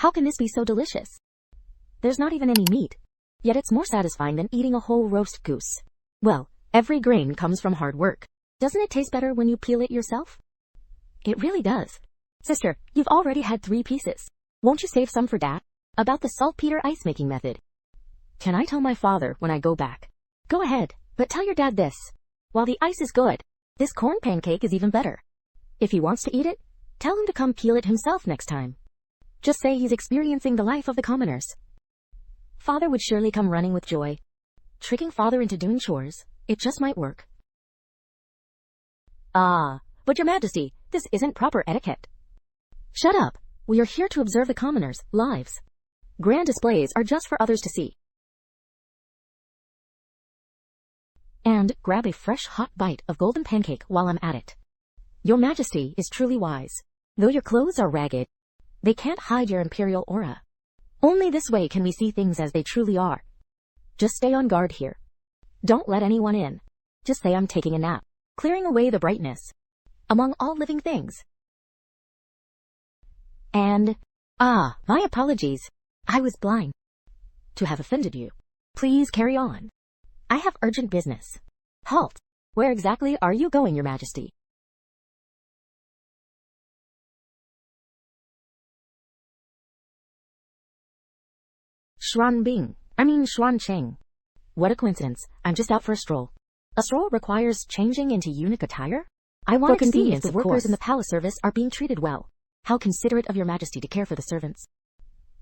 How can this be so delicious? There's not even any meat. Yet it's more satisfying than eating a whole roast goose. Well, every grain comes from hard work. Doesn't it taste better when you peel it yourself? It really does. Sister, you've already had 3 pieces. Won't you save some for Dad? About the saltpeter ice making method. Can I tell my father when I go back? Go ahead, but tell your dad this. While the ice is good, this corn pancake is even better. If he wants to eat it, tell him to come peel it himself next time. Just say he's experiencing the life of the commoners. Father would surely come running with joy. Tricking father into doing chores, it just might work. Ah, but your majesty, this isn't proper etiquette. Shut up. We are here to observe the commoners' lives. Grand displays are just for others to see. And grab a fresh hot bite of golden pancake while I'm at it. Your majesty is truly wise. Though your clothes are ragged, they can't hide your imperial aura. Only this way can we see things as they truly are. Just stay on guard here. Don't let anyone in. Just say I'm taking a nap, clearing away the brightness among all living things. And, my apologies. I was blind to have offended you. Please carry on. I have urgent business. Halt. Where exactly are you going, your majesty? Xuancheng. What a coincidence. I'm just out for a stroll. A stroll requires changing into eunuch attire? I want to see if the workers in the palace service are being treated well. How considerate of your majesty to care for the servants.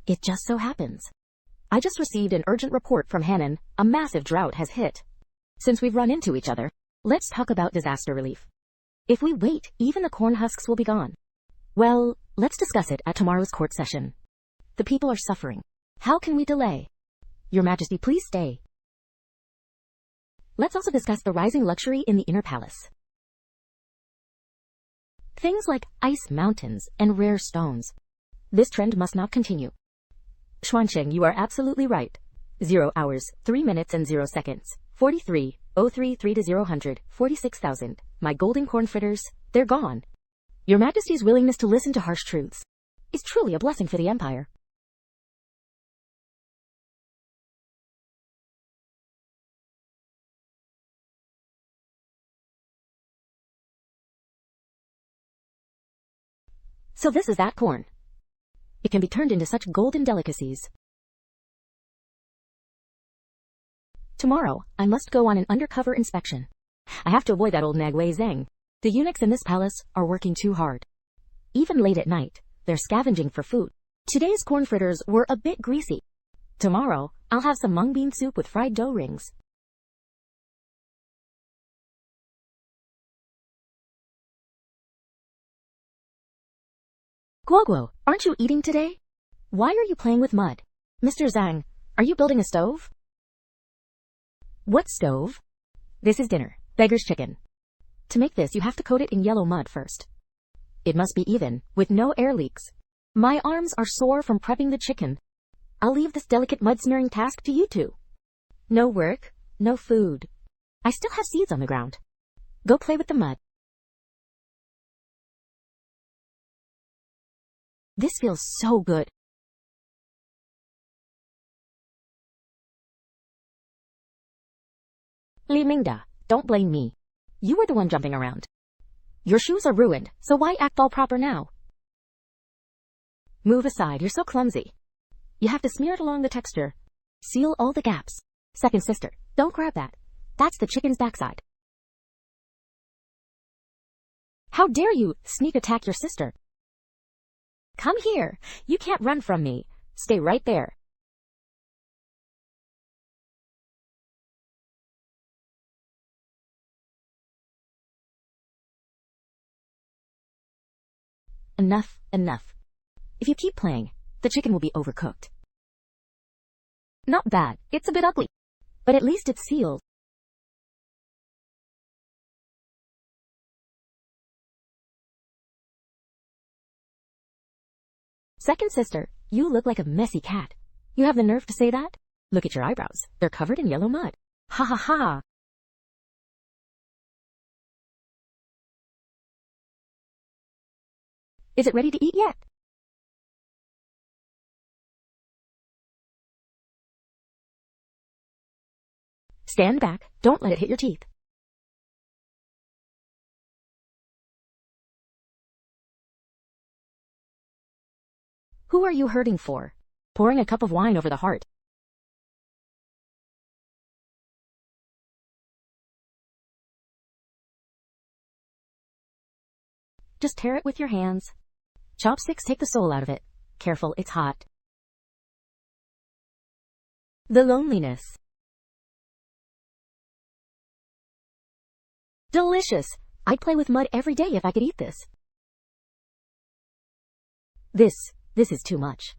It just so happens. I just received an urgent report from Hannan. A massive drought has hit. Since we've run into each other, let's talk about disaster relief. If we wait, even the corn husks will be gone. Well, let's discuss it at tomorrow's court session. The people are suffering. How can we delay? Your majesty, please stay. Let's also discuss the rising luxury in the inner palace. Things like ice mountains and rare stones. This trend must not continue. Xuancheng, you are absolutely right. 0 hours, 3 minutes and 0 seconds. 43,033 to 0 46,000. My golden corn fritters, they're gone. Your majesty's willingness to listen to harsh truths is truly a blessing for the empire. So this is that corn. It can be turned into such golden delicacies. Tomorrow, I must go on an undercover inspection. I have to avoid that old nag Wei Zheng. The eunuchs in this palace are working too hard. Even late at night, they're scavenging for food. Today's corn fritters were a bit greasy. Tomorrow, I'll have some mung bean soup with fried dough rings. Guoguo, aren't you eating today? Why are you playing with mud? Mr. Zhang, are you building a stove? What stove? This is dinner, beggar's chicken. To make this, you have to coat it in yellow mud first. It must be even, with no air leaks. My arms are sore from prepping the chicken. I'll leave this delicate mud-smearing task to you two. No work, no food. I still have seeds on the ground. Go play with the mud. This feels so good. Li Mingda, don't blame me. You were the one jumping around. Your shoes are ruined, so why act all proper now? Move aside, you're so clumsy. You have to smear it along the texture. Seal all the gaps. Second sister, don't grab that. That's the chicken's backside. How dare you sneak attack your sister? Come here. You can't run from me. Stay right there. Enough. If you keep playing, the chicken will be overcooked. Not bad. It's a bit ugly. But at least it's sealed. Second sister, you look like a messy cat. You have the nerve to say that? Look at your eyebrows. They're covered in yellow mud. Ha ha ha. Is it ready to eat yet? Stand back, don't let it hit your teeth. Who are you hurting for? Pouring a cup of wine over the heart. Just tear it with your hands. Chopsticks take the soul out of it. Careful, it's hot. The loneliness. Delicious! I'd play with mud every day if I could eat this. This is too much.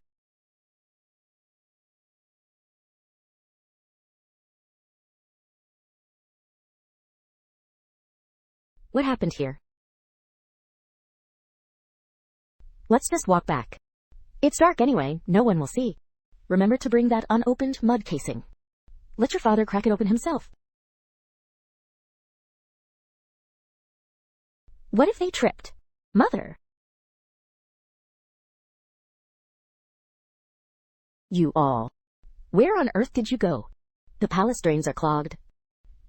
What happened here? Let's just walk back. It's dark anyway, no one will see. Remember to bring that unopened mud casing. Let your father crack it open himself. What if they tripped? Mother! You all. Where on earth did you go? The palace drains are clogged.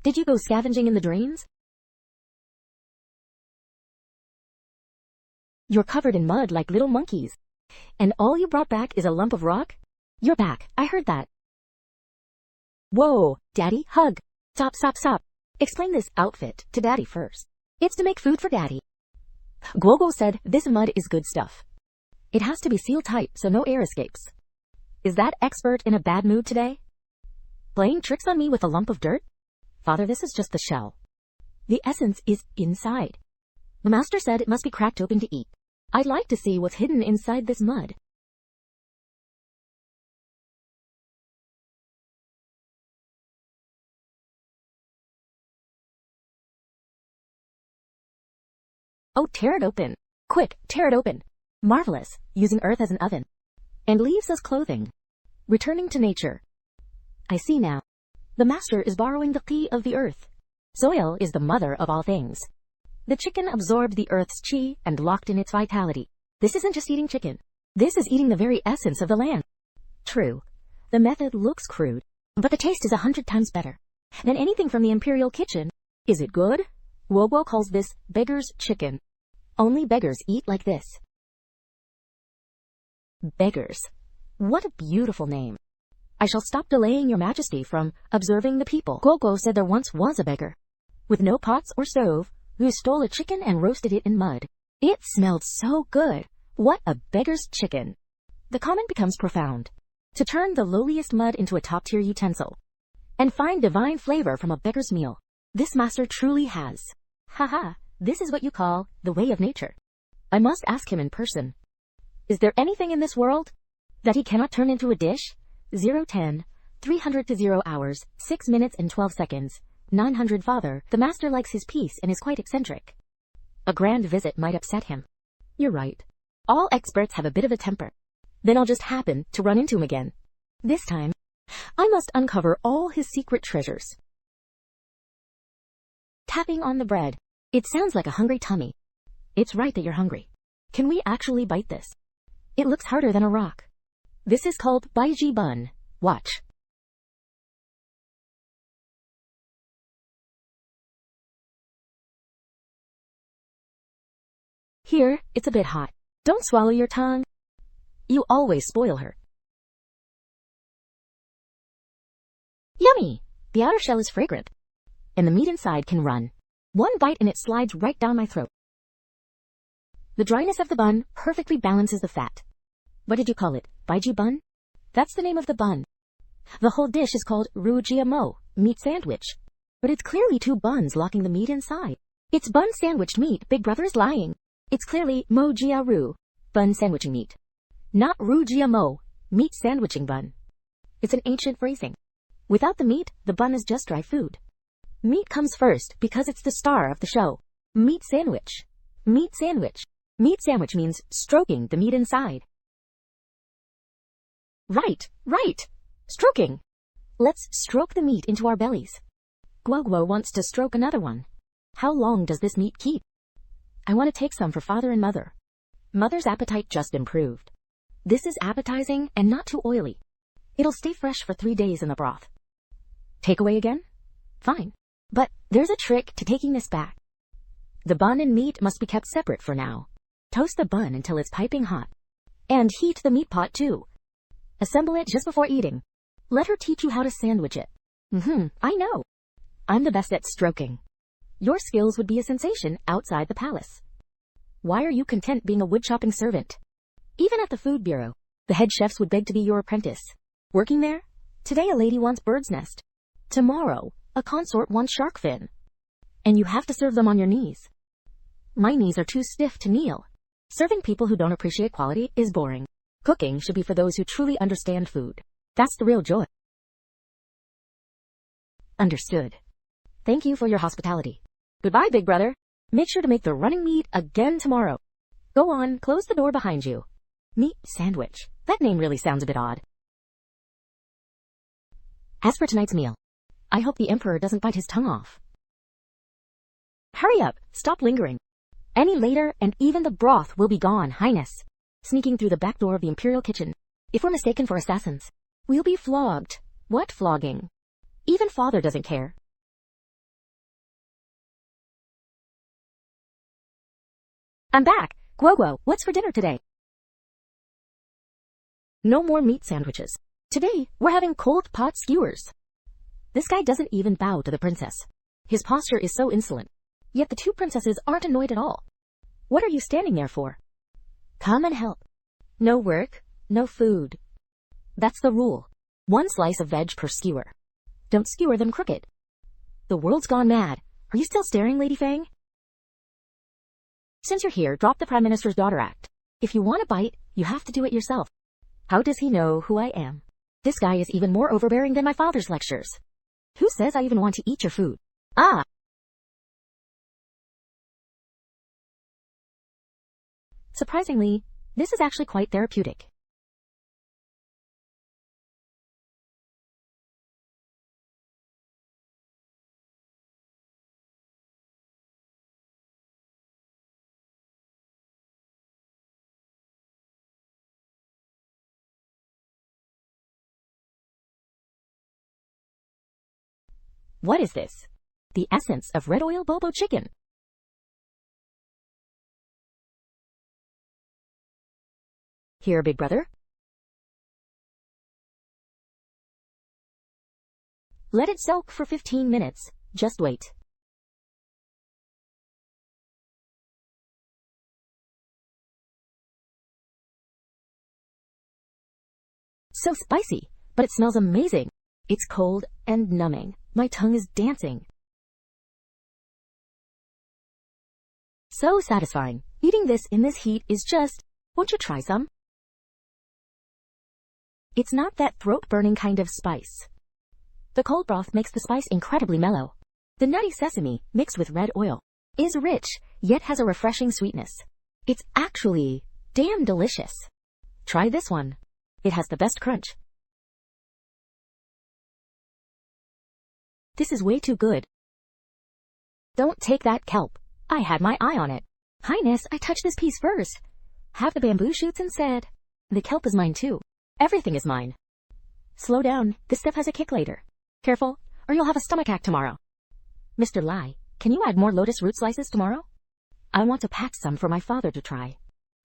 Did you go scavenging in the drains? You're covered in mud like little monkeys. And all you brought back is a lump of rock? You're back, I heard that. Whoa, Daddy, hug. Stop, stop, stop. Explain this outfit to Daddy first. It's to make food for Daddy. Guoguo said this mud is good stuff. It has to be sealed tight so no air escapes. Is that expert in a bad mood today? Playing tricks on me with a lump of dirt? Father, this is just the shell. The essence is inside. The master said it must be cracked open to eat. I'd like to see what's hidden inside this mud. Oh, tear it open. Quick, tear it open. Marvelous, using earth as an oven. And leaves as clothing. Returning to nature. I see now. The master is borrowing the qi of the earth. Soil is the mother of all things. The chicken absorbed the earth's qi and locked in its vitality. This isn't just eating chicken. This is eating the very essence of the land. True, the method looks crude, but the taste is 100 times better than anything from the imperial kitchen. Is it good? Guoguo calls this beggar's chicken. Only beggars eat like this. Beggars. What a beautiful name. I shall stop delaying your majesty from observing the people. Guoguo said there once was a beggar, with no pots or stove, who stole a chicken and roasted it in mud. It smelled so good. What a beggar's chicken. The comment becomes profound. To turn the lowliest mud into a top-tier utensil, and find divine flavor from a beggar's meal. This master truly has. Haha, this is what you call the way of nature. I must ask him in person. Is there anything in this world that he cannot turn into a dish? 010, 300 to 0 hours, 6 minutes and 12 seconds. 900 Father, the master likes his peace and is quite eccentric. A grand visit might upset him. You're right. All experts have a bit of a temper. Then I'll just happen to run into him again. This time, I must uncover all his secret treasures. Tapping on the bread. It sounds like a hungry tummy. It's right that you're hungry. Can we actually bite this? It looks harder than a rock. This is called baiji bun. Watch. Here, it's a bit hot. Don't swallow your tongue. You always spoil her. Yummy! The outer shell is fragrant, and the meat inside can run. One bite and it slides right down my throat. The dryness of the bun perfectly balances the fat. What did you call it? Baiji bun? That's the name of the bun. The whole dish is called rujiamo, meat sandwich. But it's clearly two buns locking the meat inside. It's bun sandwiched meat. Big Brother is lying. It's clearly mo jia ru, bun sandwiching meat. Not rujiamo, meat sandwiching bun. It's an ancient phrasing. Without the meat, the bun is just dry food. Meat comes first because it's the star of the show. Meat sandwich. Meat sandwich. Meat sandwich means stroking the meat inside. Right, right. Stroking. Let's stroke the meat into our bellies. Guoguo wants to stroke another one. How long does this meat keep? I want to take some for Father and Mother. Mother's appetite just improved. This is appetizing and not too oily. It'll stay fresh for 3 days in the broth. Takeaway again? Fine. But there's a trick to taking this back. The bun and meat must be kept separate for now. Toast the bun until it's piping hot. And heat the meat pot too. Assemble it just before eating. Let her teach you how to sandwich it. I know. I'm the best at stroking. Your skills would be a sensation outside the palace. Why are you content being a wood-chopping servant? Even at the food bureau, the head chefs would beg to be your apprentice. Working there? Today a lady wants bird's nest. Tomorrow, a consort wants shark fin. And you have to serve them on your knees. My knees are too stiff to kneel. Serving people who don't appreciate quality is boring. Cooking should be for those who truly understand food. That's the real joy. Understood. Thank you for your hospitality. Goodbye, big brother. Make sure to make the running meat again tomorrow. Go on, close the door behind you. Meat sandwich. That name really sounds a bit odd. As for tonight's meal, I hope the Emperor doesn't bite his tongue off. Hurry up, stop lingering. Any later, and even the broth will be gone, Highness. Sneaking through the back door of the Imperial kitchen. If we're mistaken for assassins, we'll be flogged. What flogging? Even father doesn't care. I'm back. Guo, what's for dinner today? No more meat sandwiches. Today, we're having cold pot skewers. This guy doesn't even bow to the princess. His posture is so insolent. Yet the two princesses aren't annoyed at all. What are you standing there for? Come and help. No work, no food. That's the rule. 1 slice of veg per skewer. Don't skewer them crooked. The world's gone mad. Are you still staring, Lady Fang? Since you're here, drop the Prime Minister's Daughter Act. If you want a bite, you have to do it yourself. How does he know who I am? This guy is even more overbearing than my father's lectures. Who says I even want to eat your food? Ah! Surprisingly, this is actually quite therapeutic. What is this? The essence of red oil bobo chicken. Here, big brother. Let it soak for 15 minutes. Just wait. So spicy, but it smells amazing. It's cold and numbing. My tongue is dancing. So satisfying. Eating this in this heat is just... Won't you try some? It's not that throat-burning kind of spice. The cold broth makes the spice incredibly mellow. The nutty sesame, mixed with red oil, is rich, yet has a refreshing sweetness. It's actually damn delicious. Try this one. It has the best crunch. This is way too good. Don't take that kelp. I had my eye on it. Highness, I touched this piece first. Have the bamboo shoots instead. The kelp is mine too. Everything is mine. Slow down. This stuff has a kick later. Careful, or you'll have a stomachache tomorrow. Mr. Lai, can you add more lotus root slices tomorrow? I want to pack some for my father to try.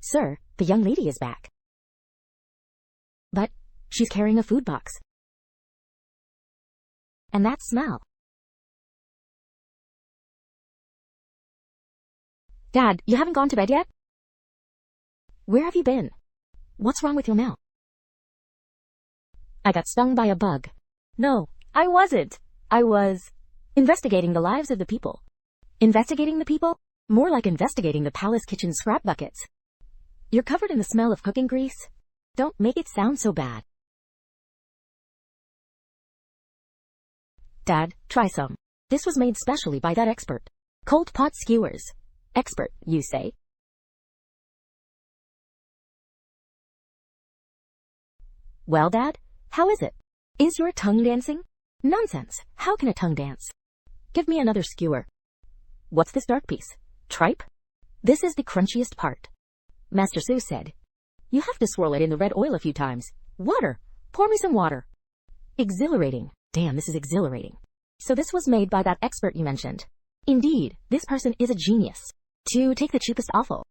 Sir, the young lady is back. But she's carrying a food box. And that smell. Dad, you haven't gone to bed yet? Where have you been? What's wrong with your mouth? I got stung by a bug. No, I wasn't. I was investigating the lives of the people. Investigating the people? More like investigating the palace kitchen scrap buckets. You're covered in the smell of cooking grease. Don't make it sound so bad. Dad, try some. This was made specially by that expert. Cold pot skewers. Expert, you say? Well, Dad, how is it? Is your tongue dancing? Nonsense. How can a tongue dance? Give me another skewer. What's this dark piece? Tripe? This is the crunchiest part. Master Su said. You have to swirl it in the red oil a few times. Water! Pour me some water. Exhilarating. Damn, this is exhilarating. So this was made by that expert you mentioned. Indeed, this person is a genius. To take the cheapest offal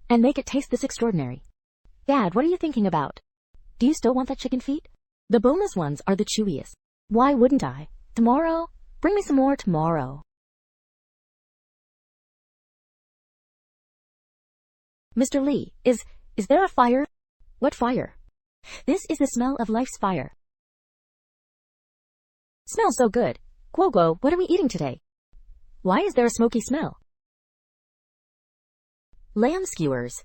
and make it taste this extraordinary. Dad, what are you thinking about? Do you still want that chicken feet? The boneless ones are the chewiest. Why wouldn't I? Tomorrow? Bring me some more tomorrow. Mr. Lee, is there a fire? What fire? This is the smell of life's fire. Smells so good. Guo, what are we eating today? Why is there a smoky smell? Lamb skewers.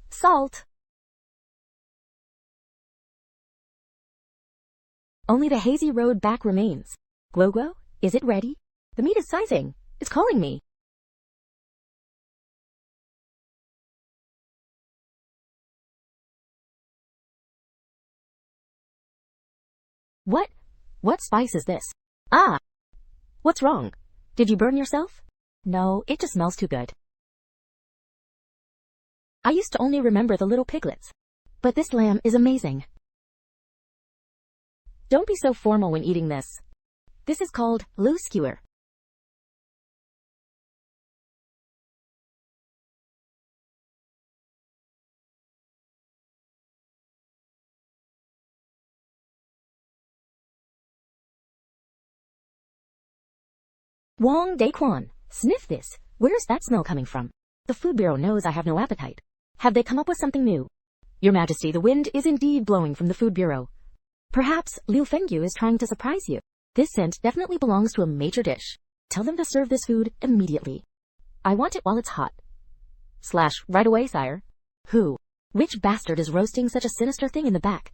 Salt. Only the hazy road back remains. Guo, is it ready? The meat is sizing. It's calling me. What spice is this? Ah! What's wrong? Did you burn yourself? No, it just smells too good. I used to only remember the little piglets. But this lamb is amazing. Don't be so formal when eating this. This is called loose skewer. Wong Daekwon, sniff this. Where's that smell coming from? The Food Bureau knows I have no appetite. Have they come up with something new? Your Majesty, the wind is indeed blowing from the Food Bureau. Perhaps Liu Fengyu is trying to surprise you. This scent definitely belongs to a major dish. Tell them to serve this food immediately. I want it while it's hot. / right away, sire. Who? Which bastard is roasting such a sinister thing in the back?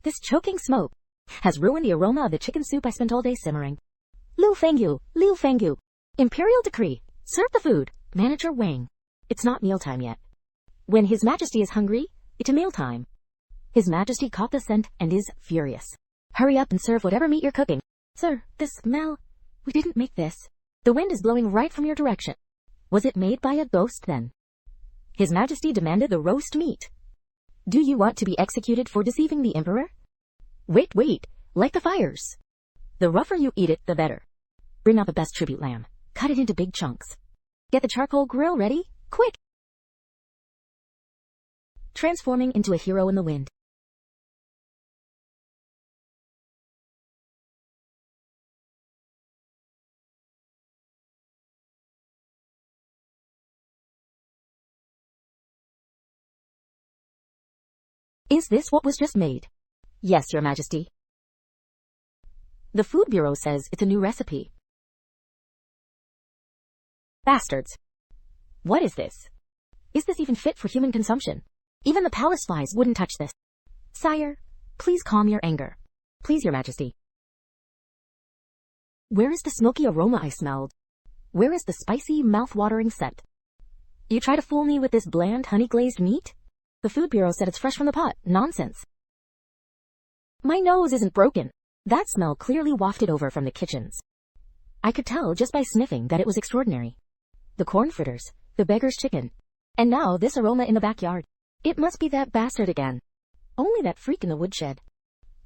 This choking smoke has ruined the aroma of the chicken soup I spent all day simmering. Liu Fengyu. Imperial decree. Serve the food. Manager Wang. It's not mealtime yet. When His Majesty is hungry, it's mealtime. His Majesty caught the scent and is furious. Hurry up and serve whatever meat you're cooking. Sir, this smell. We didn't make this. The wind is blowing right from your direction. Was it made by a ghost then? His Majesty demanded the roast meat. Do you want to be executed for deceiving the Emperor? Wait. Light the fires. The rougher you eat it, the better. Bring out the best tribute lamb. Cut it into big chunks. Get the charcoal grill ready, quick! Transforming into a hero in the wind. Is this what was just made? Yes, Your Majesty. The Food Bureau says it's a new recipe. Bastards. What is this? Is this even fit for human consumption? Even the palace flies wouldn't touch this. Sire, please calm your anger. Please, Your Majesty. Where is the smoky aroma I smelled? Where is the spicy, mouth-watering scent? You try to fool me with this bland, honey-glazed meat? The Food Bureau said it's fresh from the pot. Nonsense. My nose isn't broken. That smell clearly wafted over from the kitchens. I could tell just by sniffing that it was extraordinary. The corn fritters, the beggar's chicken, and now this aroma in the backyard. It must be that bastard again. Only that freak in the woodshed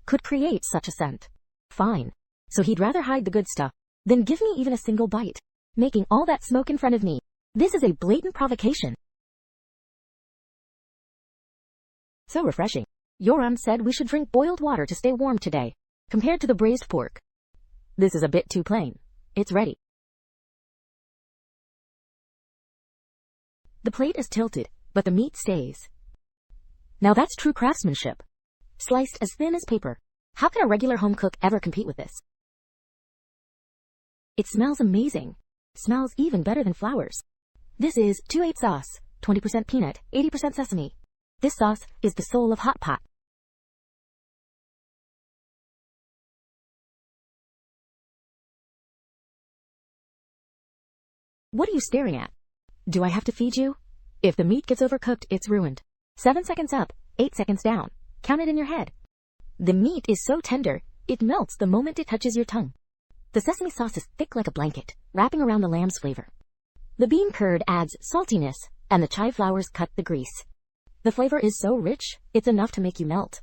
could create such a scent. Fine. So he'd rather hide the good stuff than give me even a single bite, making all that smoke in front of me. This is a blatant provocation. So refreshing. Yoram said we should drink boiled water to stay warm today, compared to the braised pork. This is a bit too plain. It's ready. The plate is tilted, but the meat stays. Now that's true craftsmanship. Sliced as thin as paper. How can a regular home cook ever compete with this? It smells amazing. Smells even better than flowers. This is 2.8 sauce, 20% peanut, 80% sesame. This sauce is the soul of hot pot. What are you staring at? Do I have to feed you? If the meat gets overcooked, it's ruined. 7 seconds up, 8 seconds down. Count it in your head. The meat is so tender, it melts the moment it touches your tongue. The sesame sauce is thick like a blanket, wrapping around the lamb's flavor. The bean curd adds saltiness, and the chai flowers cut the grease. The flavor is so rich, it's enough to make you melt.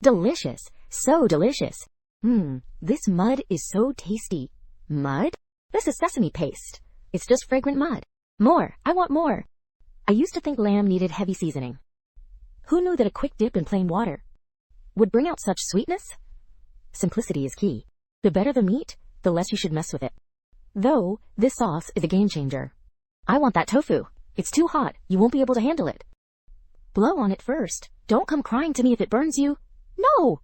Delicious, so delicious. This mud is so tasty. Mud? This is sesame paste. It's just fragrant mud. More, I want more. I used to think lamb needed heavy seasoning. Who knew that a quick dip in plain water would bring out such sweetness? Simplicity is key. The better the meat, the less you should mess with it. Though, this sauce is a game changer. I want that tofu. It's too hot, you won't be able to handle it. Blow on it first. Don't come crying to me if it burns you. No!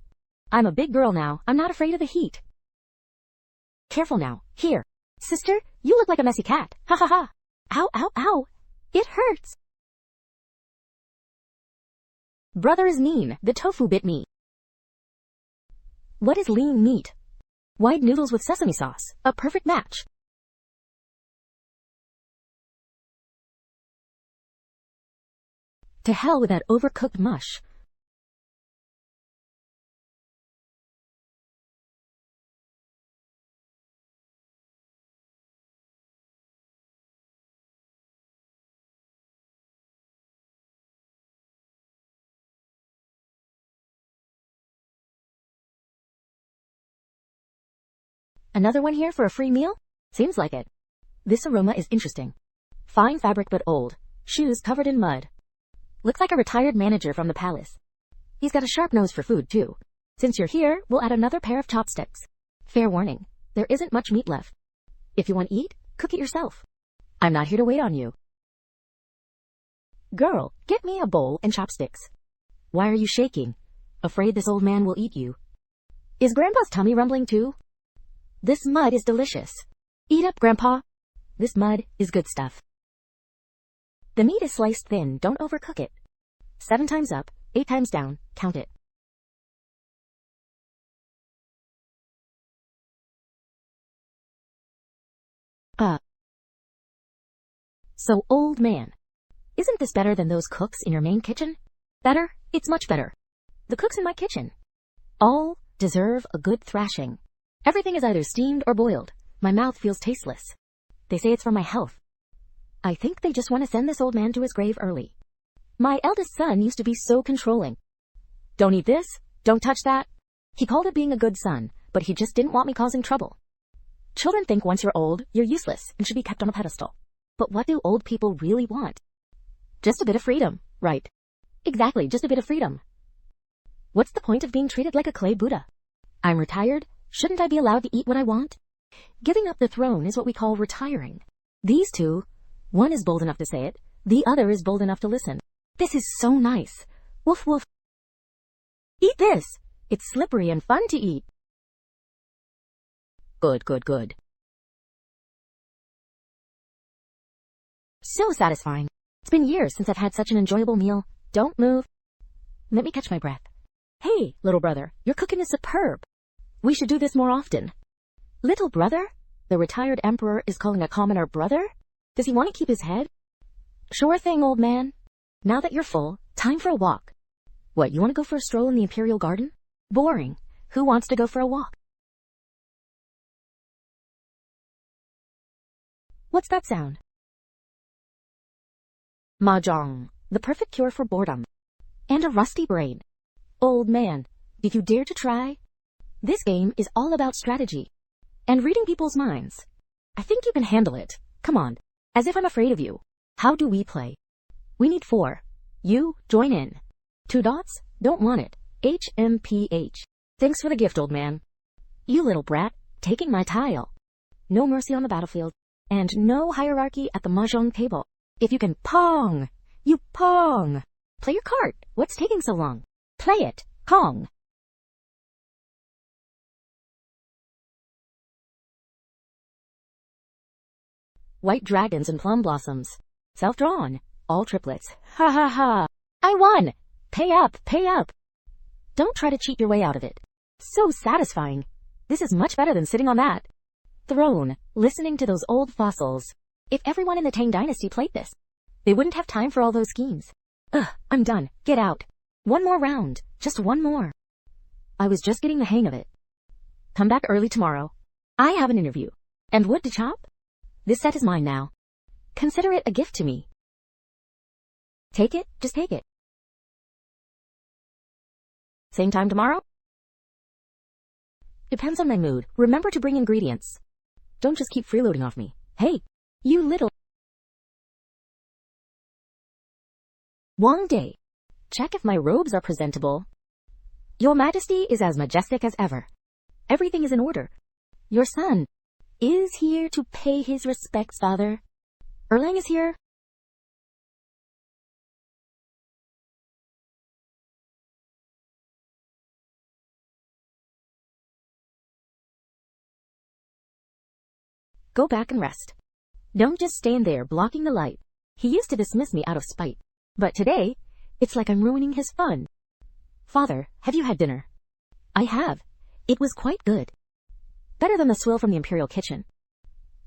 I'm a big girl now, I'm not afraid of the heat. Careful now. Here. Sister, you look like a messy cat. Ha ha ha. Ow, ow, ow. It hurts. Brother is mean. The tofu bit me. What is lean meat? White noodles with sesame sauce. A perfect match. To hell with that overcooked mush. Another one here for a free meal? Seems like it. This aroma is interesting. Fine fabric but old. Shoes covered in mud. Looks like a retired manager from the palace. He's got a sharp nose for food, too. Since you're here, we'll add another pair of chopsticks. Fair warning, there isn't much meat left. If you want to eat, cook it yourself. I'm not here to wait on you. Girl, get me a bowl and chopsticks. Why are you shaking? Afraid this old man will eat you. Is Grandpa's tummy rumbling too? This mud is delicious. Eat up, Grandpa. This mud is good stuff. The meat is sliced thin, don't overcook it. 7 times up, 8 times down, count it. So old man, isn't this better than those cooks in your main kitchen? Better? It's much better. The cooks in my kitchen all deserve a good thrashing. Everything is either steamed or boiled. My mouth feels tasteless. They say it's for my health. I think they just want to send this old man to his grave early. My eldest son used to be so controlling. Don't eat this, don't touch that. He called it being a good son, but he just didn't want me causing trouble. Children think once you're old, you're useless and should be kept on a pedestal. But what do old people really want? Just a bit of freedom, right? Exactly, just a bit of freedom. What's the point of being treated like a clay Buddha? I'm retired. Shouldn't I be allowed to eat what I want? Giving up the throne is what we call retiring. These two, one is bold enough to say it, the other is bold enough to listen. This is so nice. Woof woof. Eat this. It's slippery and fun to eat. Good, good, good. So satisfying. It's been years since I've had such an enjoyable meal. Don't move. Let me catch my breath. Hey, little brother, your cooking is superb. We should do this more often. Little brother? The retired emperor is calling a commoner brother? Does he want to keep his head? Sure thing, old man. Now that you're full, time for a walk. What, you want to go for a stroll in the imperial garden? Boring. Who wants to go for a walk? What's that sound? Mahjong, the perfect cure for boredom. And a rusty brain. Old man, did you dare to try? This game is all about strategy and reading people's minds. I think you can handle it. Come on. As if I'm afraid of you. How do we play? We need 4. You, join in. 2 dots? Don't want it. HMPH. Thanks for the gift, old man. You little brat, taking my tile. No mercy on the battlefield. And no hierarchy at the mahjong table. If you can pong, you pong. Play your card. What's taking so long? Play it. Kong. White dragons and plum blossoms. Self-drawn. All triplets. Ha ha ha. I won. Pay up, pay up. Don't try to cheat your way out of it. So satisfying. This is much better than sitting on that throne, listening to those old fossils. If everyone in the Tang Dynasty played this, they wouldn't have time for all those schemes. Ugh, I'm done. Get out. One more round. Just one more. I was just getting the hang of it. Come back early tomorrow. I have an interview. And wood to chop? This set is mine now. Consider it a gift to me. Take it, just take it. Same time tomorrow? Depends on my mood. Remember to bring ingredients. Don't just keep freeloading off me. Hey, you little... Wang Day. Check if my robes are presentable. Your Majesty is as majestic as ever. Everything is in order. Your son is here to pay his respects, father. Erlang is here. Go back and rest. Don't just stand there blocking the light. He used to dismiss me out of spite. But today, it's like I'm ruining his fun. Father, have you had dinner? I have. It was quite good. Better than the swill from the Imperial Kitchen.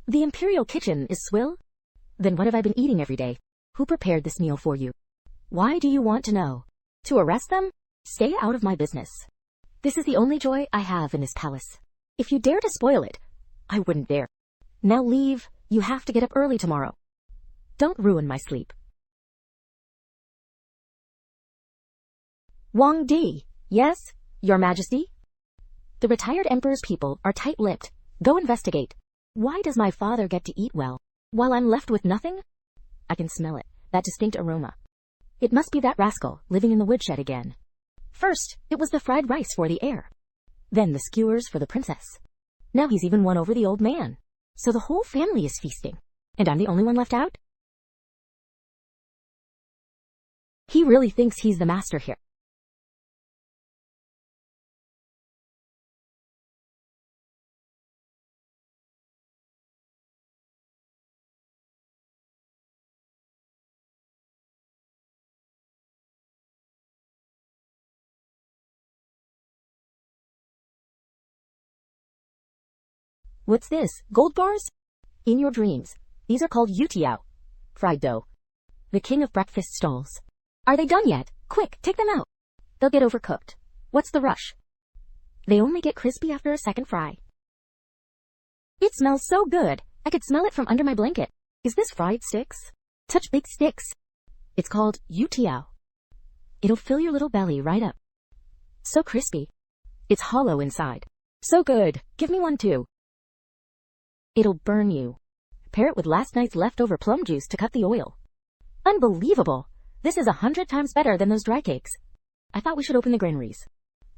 The Imperial Kitchen is swill? Then what have I been eating every day? Who prepared this meal for you? Why do you want to know? To arrest them? Stay out of my business. This is the only joy I have in this palace. If you dare to spoil it, I wouldn't dare. Now leave. You have to get up early tomorrow. Don't ruin my sleep. Wang Di. Yes, Your Majesty? The retired emperor's people are tight-lipped. Go investigate. Why does my father get to eat well, while I'm left with nothing? I can smell it, that distinct aroma. It must be that rascal living in the woodshed again. First, it was the fried rice for the heir. Then the skewers for the princess. Now he's even won over the old man. So the whole family is feasting, and I'm the only one left out? He really thinks he's the master here. What's this? Gold bars? In your dreams. These are called yutiao. Fried dough. The king of breakfast stalls. Are they done yet? Quick, take them out. They'll get overcooked. What's the rush? They only get crispy after a second fry. It smells so good. I could smell it from under my blanket. Is this fried sticks? Such big sticks. It's called yutiao. It'll fill your little belly right up. So crispy. It's hollow inside. So good. Give me one too. It'll burn you. Pair it with last night's leftover plum juice to cut the oil. Unbelievable! This is 100 times better than those dry cakes. I thought we should open the granaries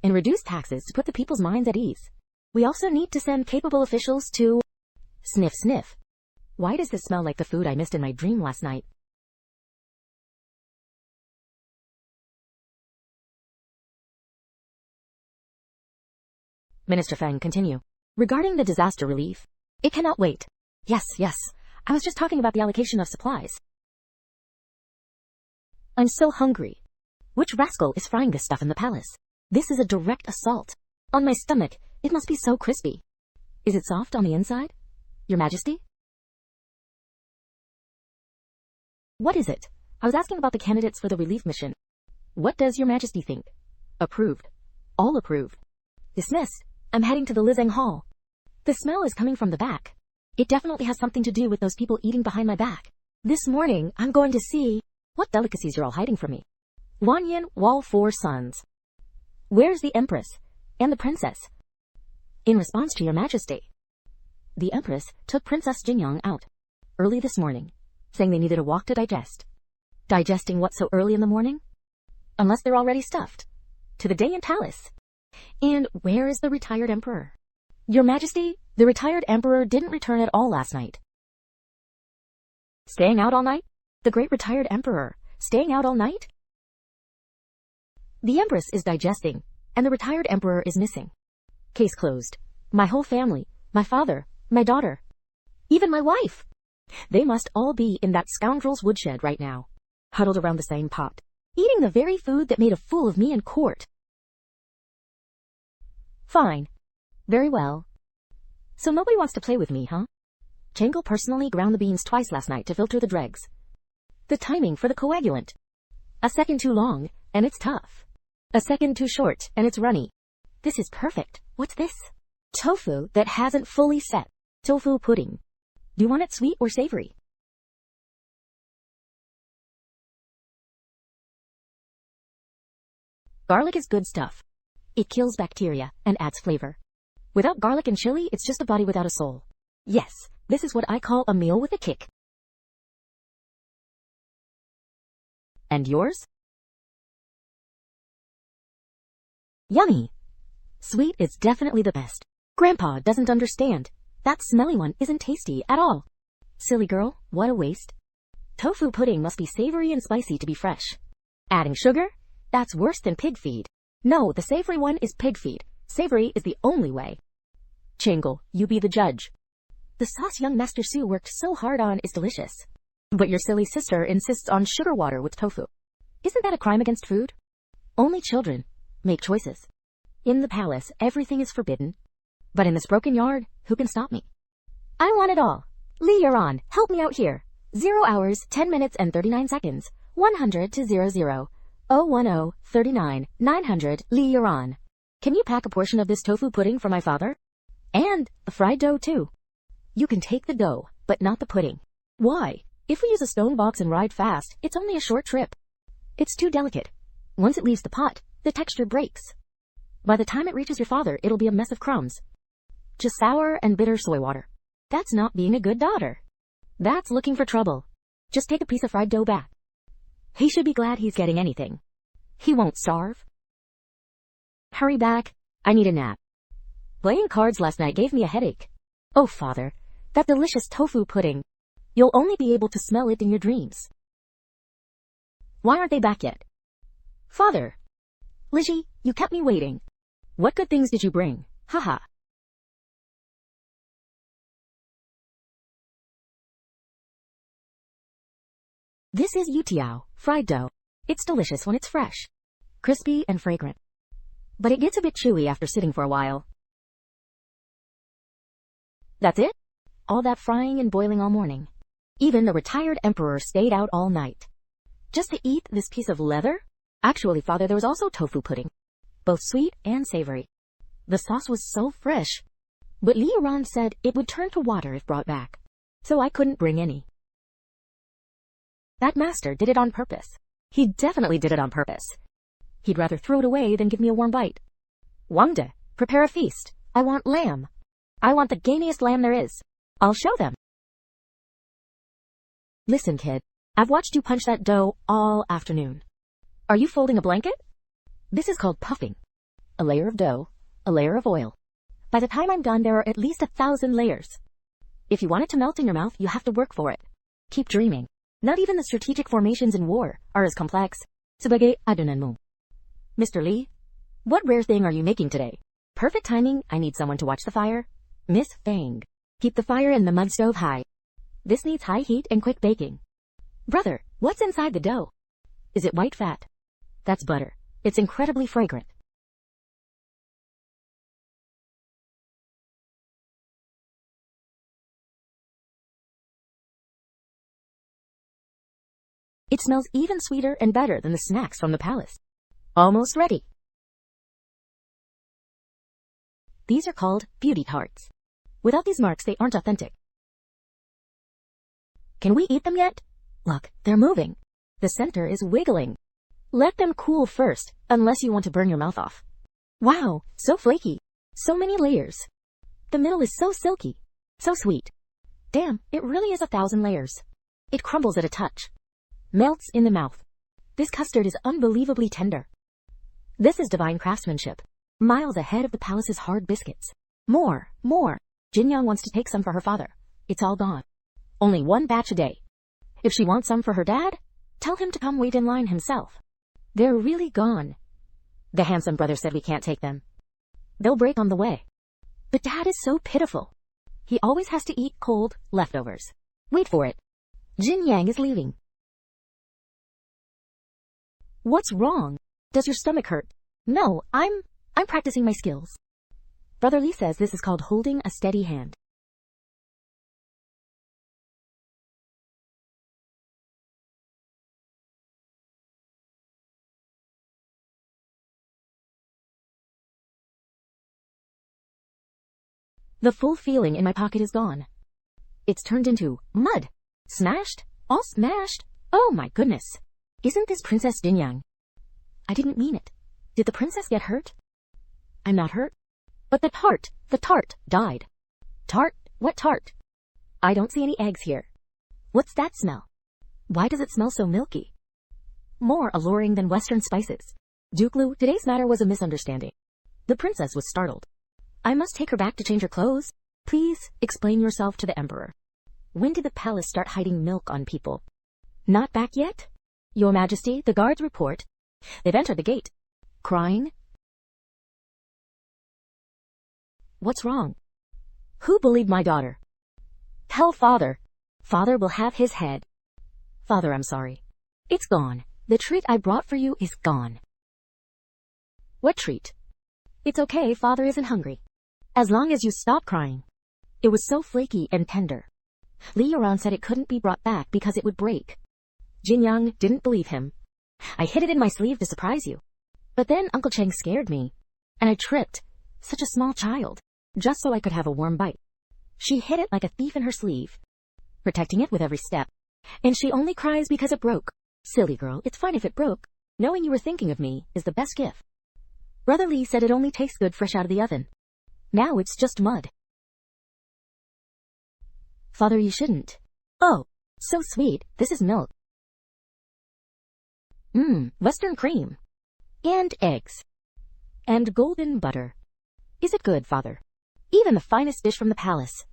and reduce taxes to put the people's minds at ease. We also need to send capable officials to... Sniff, sniff. Why does this smell like the food I missed in my dream last night? Minister Feng, continue. Regarding the disaster relief, it cannot wait. Yes. I was just talking about the allocation of supplies. I'm so hungry. Which rascal is frying this stuff in the palace? This is a direct assault. On my stomach, it must be so crispy. Is it soft on the inside? Your Majesty? What is it? I was asking about the candidates for the relief mission. What does Your Majesty think? Approved. All approved. Dismissed. I'm heading to the Lizeng Hall. The smell is coming from the back. It definitely has something to do with those people eating behind my back. This morning, I'm going to see what delicacies you're all hiding from me. Wanyan, Wall 4 sons. Where's the Empress and the Princess? In response to Your Majesty, the Empress took Princess Jingyang out early this morning, saying they needed a walk to digest. Digesting what so early in the morning? Unless they're already stuffed. To the day in palace. And where is the retired emperor? Your Majesty, the retired emperor didn't return at all last night. Staying out all night? The great retired emperor, staying out all night? The Empress is digesting, and the retired emperor is missing. Case closed. My whole family, my father, my daughter, even my wife. They must all be in that scoundrel's woodshed right now, huddled around the same pot, eating the very food that made a fool of me in court. Fine. Very well. So nobody wants to play with me, huh? Changle personally ground the beans twice last night to filter the dregs. The timing for the coagulant. A second too long, and it's tough. A second too short, and it's runny. This is perfect. What's this? Tofu that hasn't fully set. Tofu pudding. Do you want it sweet or savory? Garlic is good stuff. It kills bacteria and adds flavor. Without garlic and chili, it's just a body without a soul. Yes, this is what I call a meal with a kick. And yours? Yummy! Sweet is definitely the best. Grandpa doesn't understand. That smelly one isn't tasty at all. Silly girl, what a waste. Tofu pudding must be savory and spicy to be fresh. Adding sugar? That's worse than pig feed. No, the savory one is pig feed. Savory is the only way. Chingle, you be the judge. The sauce young Master Su worked so hard on is delicious. But your silly sister insists on sugar water with tofu. Isn't that a crime against food? Only children make choices. In the palace, everything is forbidden. But in this broken yard, who can stop me? I want it all. Lee, you're on. Help me out here. 0 hours, 10 minutes and 39 seconds. 100 to 00. 010, 39, 900. Lee, you're on. Can you pack a portion of this tofu pudding for my father? And the fried dough, too. You can take the dough, but not the pudding. Why? If we use a stone box and ride fast, it's only a short trip. It's too delicate. Once it leaves the pot, the texture breaks. By the time it reaches your father, it'll be a mess of crumbs. Just sour and bitter soy water. That's not being a good daughter. That's looking for trouble. Just take a piece of fried dough back. He should be glad he's getting anything. He won't starve. Hurry back. I need a nap. Playing cards last night gave me a headache. Oh, father, that delicious tofu pudding. You'll only be able to smell it in your dreams. Why aren't they back yet? Father. Lizzie, you kept me waiting. What good things did you bring? Haha. This is youtiao, fried dough. It's delicious when it's fresh, crispy and fragrant. But it gets a bit chewy after sitting for a while. That's it? All that frying and boiling all morning. Even the retired emperor stayed out all night. Just to eat this piece of leather? Actually, father, there was also tofu pudding. Both sweet and savory. The sauce was so fresh. But Li Yuran said it would turn to water if brought back. So I couldn't bring any. That master did it on purpose. He definitely did it on purpose. He'd rather throw it away than give me a warm bite. Wangde, prepare a feast. I want lamb. I want the gamiest lamb there is. I'll show them. Listen, kid. I've watched you punch that dough all afternoon. Are you folding a blanket? This is called puffing. A layer of dough, a layer of oil. By the time I'm done, there are at least 1,000 layers. If you want it to melt in your mouth, you have to work for it. Keep dreaming. Not even the strategic formations in war are as complex. Sabagay adunan mo. Mr. Lee, what rare thing are you making today? Perfect timing, I need someone to watch the fire. Miss Fang. Keep the fire in the mud stove high. This needs high heat and quick baking. Brother, what's inside the dough? Is it white fat? That's butter. It's incredibly fragrant. It smells even sweeter and better than the snacks from the palace. Almost ready. These are called beauty tarts. Without these marks, they aren't authentic. Can we eat them yet? Look, they're moving. The center is wiggling. Let them cool first, unless you want to burn your mouth off. Wow, so flaky. So many layers. The middle is so silky. So sweet. Damn, it really is 1,000 layers. It crumbles at a touch. Melts in the mouth. This custard is unbelievably tender. This is divine craftsmanship. Miles ahead of the palace's hard biscuits. More. Jinyang wants to take some for her father. It's all gone. Only one batch a day. If she wants some for her dad, tell him to come wait in line himself. They're really gone. The handsome brother said we can't take them. They'll break on the way. But Dad is so pitiful. He always has to eat cold leftovers. Wait for it. Jin Yang is leaving. What's wrong? Does your stomach hurt? No, I'm practicing my skills. Brother Lee says this is called holding a steady hand. The full feeling in my pocket is gone. It's turned into mud. Smashed? All smashed? Oh my goodness. Isn't this Princess Jinyang? I didn't mean it. Did the princess get hurt? I'm not hurt. But the tart, died. Tart? What tart? I don't see any eggs here. What's that smell? Why does it smell so milky? More alluring than Western spices. Duklu, today's matter was a misunderstanding. The princess was startled. I must take her back to change her clothes. Please explain yourself to the emperor. When did the palace start hiding milk on people? Not back yet? Your Majesty, the guards report. They've entered the gate. Crying? What's wrong? Who bullied my daughter? Tell father. Father will have his head. Father, I'm sorry. It's gone. The treat I brought for you is gone. What treat? It's okay, father isn't hungry. As long as you stop crying. It was so flaky and tender. Li Yuran said it couldn't be brought back because it would break. Jin Yang didn't believe him. I hid it in my sleeve to surprise you. But then Uncle Cheng scared me. And I tripped. Such a small child. Just so I could have a warm bite. She hid it like a thief in her sleeve. Protecting it with every step. And she only cries because it broke. Silly girl, it's fine if it broke. Knowing you were thinking of me is the best gift. Brother Lee said it only tastes good fresh out of the oven. Now it's just mud. Father, you shouldn't. Oh, so sweet. This is milk. Western cream. And eggs. And golden butter. Is it good, father? Even the finest dish from the palace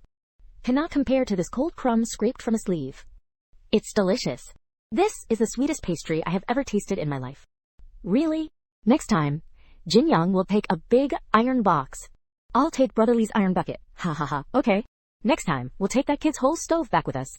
cannot compare to this cold crumb scraped from a sleeve. It's delicious. This is the sweetest pastry I have ever tasted in my life. Really? Next time, Jin Yang will take a big iron box. I'll take Brother Lee's iron bucket. Ha ha ha. Okay. Next time, we'll take that kid's whole stove back with us.